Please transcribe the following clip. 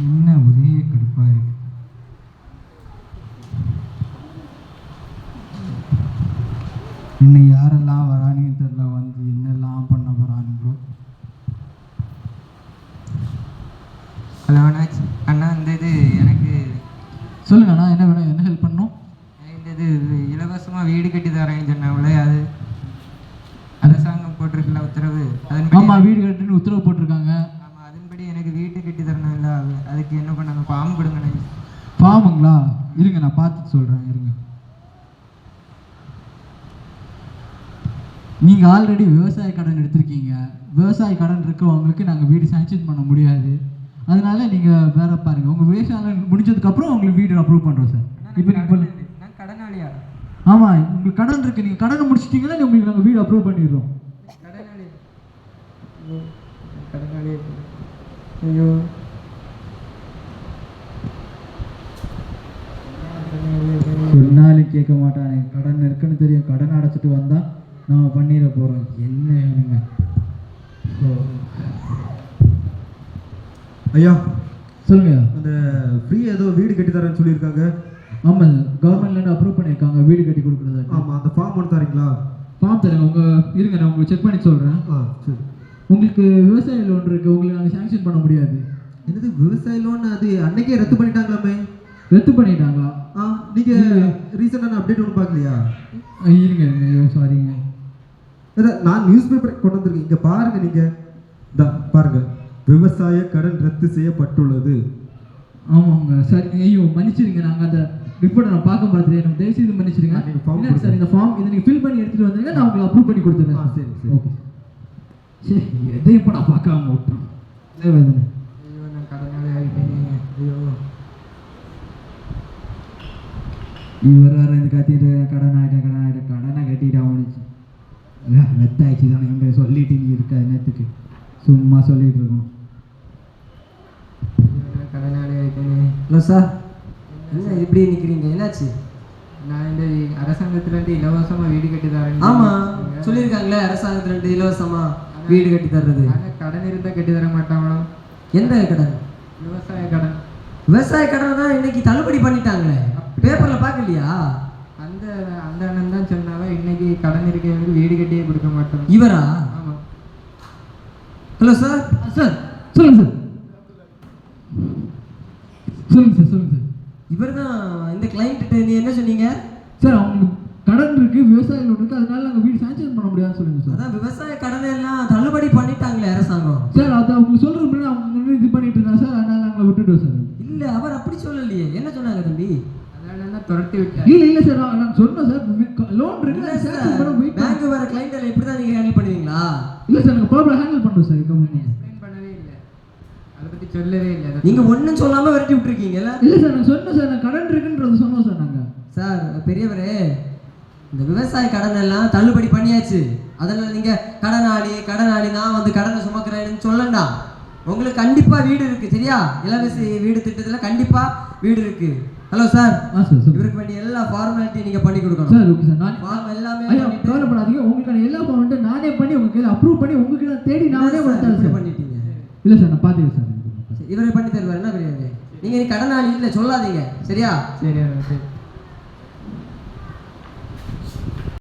என்ன ஒரே கடுப்பாக இருக்கு. இன்னும் யாரெல்லாம் வரானுன்னு தெரியல, வந்து என்னெல்லாம் பண்ண போகிறானுங்களோ. ஹலோ அண்ணா, இந்த இது எனக்கு சொல்லுங்க அண்ணா, என்ன வேணும், என்ன ஹெல்ப் பண்ணணும்? இந்த இது இலவசமாக வீடு கட்டி தரேன்னு சொன்னாங்களே, அது அரசாங்கம் போட்டிருக்குல்ல உத்தரவு, அதன்படி. ஆமாம், வீடு கட்டுன்னு உத்தரவு போட்டிருக்காங்க. ஆமாம், அதன்படி எனக்கு வீட்டு கட்டி தரணும் இல்லை, அதுக்கு என்ன பண்ணணும்? ஃபார்ம் கொடுங்கண்ணே. ஃபார்முங்களா? இருங்க, நான் பார்த்துட்டு சொல்கிறேன், இருங்க. நீங்கள் ஆல்ரெடி விவசாய கடன் எடுத்திருக்கீங்க. விவசாய கடன் இருக்கிறவங்களுக்கு நாங்கள் வீடு சாங்ஷன் பண்ண முடியாது. அதனால நீங்கள் வேற பாருங்கள். உங்கள் விவசாயம் முடிஞ்சதுக்கப்புறம் உங்களுக்கு வீடு அப்ரூவ் பண்ணுறோம் சார். இப்போ நான் கடனாளியா? ஆமாம், உங்களுக்கு கடன் இருக்குது. நீங்கள் கடனை முடிச்சிட்டிங்கன்னா உங்களுக்கு நாங்கள் வீடு அப்ரூவ் பண்ணிடுறோம். கடனாளி கடனாளி ஐயோ, சொன்னாலும் கேட்க மாட்டானே. கடன் இருக்குன்னு தெரியும், கடன் அடைச்சிட்டு வந்தால் நம்ம பண்ணிட போகிறோம். என்ன வேணுங்க? ஐயா சொல்லுங்க. அந்த ஃப்ரீ ஏதோ வீடு கட்டி தரேன்னு சொல்லியிருக்காங்க. ஆமாம், கவர்மெண்ட்லேருந்து அப்ரூவ் பண்ணியிருக்காங்க வீடு கட்டி கொடுக்குறதா. ஆமாம், அந்த ஃபார்ம் ஒன்று தரீங்களா? ஃபார்ம் தரேங்க. இருங்க, நான் உங்களுக்கு செக் பண்ணி சொல்கிறேன். சரி. உங்களுக்கு விவசாய லோன் இருக்குது, உங்களுக்கு நாங்கள் சாங்ஷன் பண்ண முடியாது. என்னது விவசாய லோன்? அது அன்னைக்கே ரத்து பண்ணிட்டாங்களாமே. ரத்து பண்ணிட்டாங்களா? நீங்கள் ரீசெண்டான அப்டேட் ஒன்று பார்க்கலையா? இருங்க, சாரிங்க. நான் நியூஸ் பேப்பர் கொண்டு வந்திருக்கேன், இங்கே பாருங்க. நீங்கள் பாருங்க, விவசாய கடன் ரத்து செய்யப்பட்டுள்ளது. ஆமாங்க சார். ஐயோ மன்னிச்சிருங்க, நாங்கள் அந்த ரிப்போர்ட்டை நான் பார்க்க பார்த்துட்டு எனக்கு தயவுசெய்து மன்னிச்சிருங்க. இல்லை சார், இந்த ஃபார்ம் இதை நீங்கள் ஃபில் பண்ணி எடுத்துகிட்டு வந்தீங்க, நான் உங்களுக்கு அப்ரூவ் பண்ணி கொடுத்துருவேன். சரி சரி, ஓகே. சரி, எதையும் இப்போ நான் பார்க்காம விட்டேன். ஐயோ, நான் கடனாளி ஆகிட்டேன். ஐயோ, இவர் வேறு இந்த கத்திட்டு கடனை கட்டிட்டு அவனுச்சு வெத்தாய்ச்சி தானே எங்க சொல்லிட்டு நீ இருக்க என்னத்துக்கு சும்மா சொல்லிட்டு இருக்கணும். கடனாளி ஆகிட்டேனே. ஹலோ சார், என்ன இப்படி நிற்கிறீங்க? என்னாச்சு? நான் இந்த அரசாங்கத்துலேருந்து இலவசமாக வீடு கட்டி தரேன். ஆமாம், சொல்லியிருக்காங்களே அரசாங்கத்துலேருந்து இலவசமாக வீடு கட்டி தர்றது. ஆனால் கடன் இருந்தால் கட்டி தர மாட்டாங்களோ? எந்த கடன்? விவசாய கடன். விவசாய கடனை தான் இன்னைக்கு தள்ளுபடி பண்ணிட்டாங்களே, பேப்பரில் பார்க்கலையா? அந்த அண்ணன் தான் சொன்னாங்க, இன்னைக்கு கடன் இருக்கிறவங்களுக்கு வீடு கட்டியே கொடுக்க மாட்டோம். இவரா? ஆமாம். Hello sir. சார் சொல்லுங்க சார். சொல்லுங்க சார். இவர் தான் இந்த கிளைண்ட்டு. நீ என்ன சொன்னீங்க சார்? அவங்களுக்கு கடன் இருக்கு, விவசாய லோன் இருக்கு, அதனால நாங்கள் வீடு சாங்ஷன் பண்ண முடியாதுன்னு சொல்லுங்க சார். அதான் விவசாய கடனை எல்லாம் தள்ளுபடி பண்ணிட்டாங்களே அரசாங்கம். சார் அதை அவங்க சொல்கிற அவங்க இது பண்ணிட்டு இருந்தா சார், அதனால நாங்கள் விட்டுட்டோம் சார். இல்லை, அவர் அப்படி சொல்லலையே. என்ன சொன்னாங்க தம்பி? அதனால துரத்தி விட்டேன். இல்லை சார், நான் சொன்னேன் சார் லோன் இருக்கு சார். பேங்க் வர கிளைண்ட்டில் இப்படி தான் நீங்கள் ஹேண்டில் பண்ணுவீங்களா? இல்லை சார், நாங்கள் ப்ராப்ளம் ஹேண்டில் பண்ணுறோம் சார். எக்ஸ்பிளைன் பண்ணவே இல்லை, அதை பற்றி சொல்லவே இல்லை. நீங்கள் ஒன்றும் சொல்லாமல் விரட்டி விட்டுருக்கீங்கல்ல? இல்லை சார், நான் சொன்னேன் சார், நான் கடன் இருக்குன்றது சொன்னோம் சார். நாங்கள் சார் பெரியவரே, இந்த விவசாய கடன் எல்லாம் தள்ளுபடி பண்ணியாச்சு. அதனால் நீங்கள் கடனாளி நான் வந்து கடனை சுமக்கிறேன்னு சொல்லண்டா. உங்களுக்கு கண்டிப்பாக வீடு இருக்குது, சரியா? இலவச வீடு திட்டத்தில் கண்டிப்பாக வீடு இருக்குது. Hello sir. இவருக்கு வேண்டிய எல்லா ஃபார்மாலிட்டியும் நீங்கள் பண்ணி கொடுக்கணும் சார். ஓகே சார், நான் ஃபார்ம் எல்லாமே கவலைப்படாதீங்க. உங்களுக்கான எல்லா ஃபார்மெண்ட்டும் நானே பண்ணி உங்களுக்கு அப்ரூவ் பண்ணி உங்களுக்கு தேடி நானே பண்ணிட்டீங்க. இல்லை சார், நான் பார்த்துக்கிறேன் சார். இவரை பண்ணி தருவார். என்ன பெரியவரே, நீங்கள் கடனாளி இல்லை சொல்லாதீங்க, சரியா? சரி.